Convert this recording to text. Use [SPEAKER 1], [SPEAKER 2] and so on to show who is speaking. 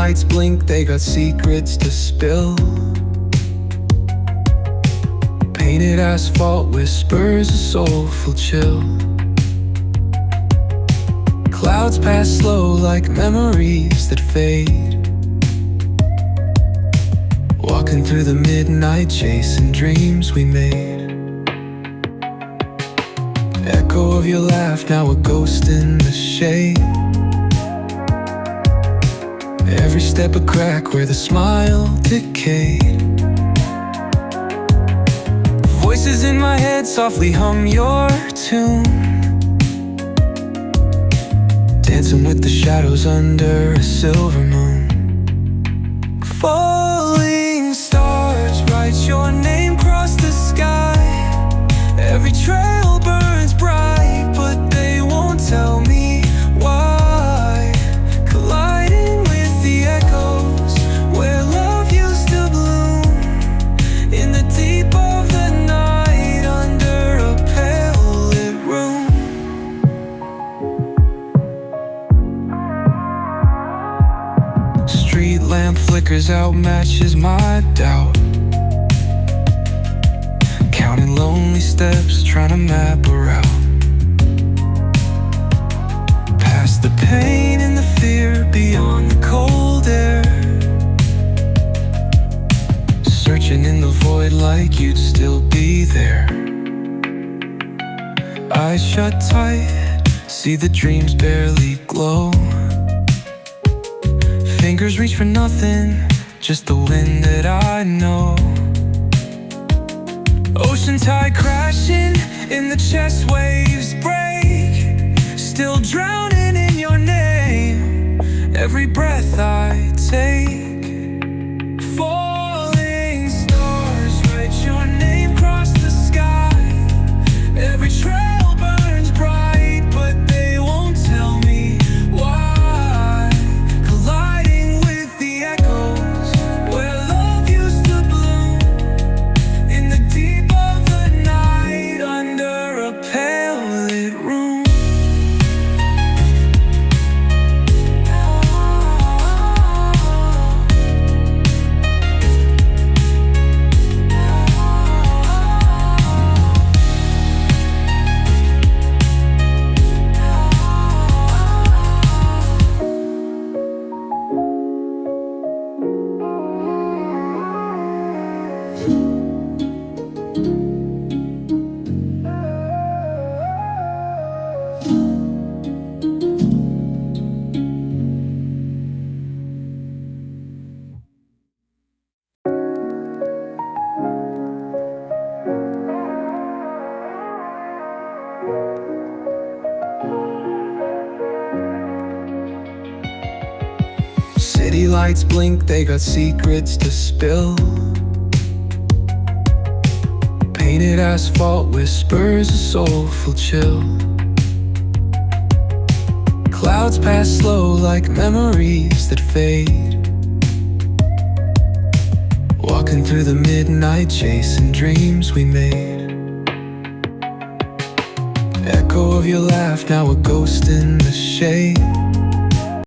[SPEAKER 1] lights blink, they got secrets to spill. Painted asphalt whispers a soulful chill. Clouds pass slow like memories that fade. Walking through the midnight, chasing dreams we made. Echo of your laugh, now a ghost in the shade. Every step a crack where the smile decayed. Voices in my head softly hum your tune, dancing with the shadows under a silver moon. Falling stars write your name across the sky. Every trail burns bright, but they won't tell me why. Colliding with the echoes where love used to bloom, in the deep of the night under a pale lit room. Street lamp flickers out, matches my doubt. Counting lonely steps, trying to map a route. Past the pain and the fear, beyond the cold air. Searching in the void like you'd still be there. Eyes shut tight, see the dreams barely glow. Fingers reach for nothing, just the wind that I know. Ocean tide crashing, in the chest waves break. Still drowning in your name, every breath I take. Falling stars write your name across the sky. Every trail burns bright, but they won't tell me why. Colliding with the echoes where love used to bloom, in the deep of the night under a pale lit room. City lights blink, they got secrets to spill. Painted asphalt whispers a soulful chill. Clouds pass slow like memories that fade. Walking through the midnight, chasing dreams we made. Echo of your laugh, now a ghost in the shade.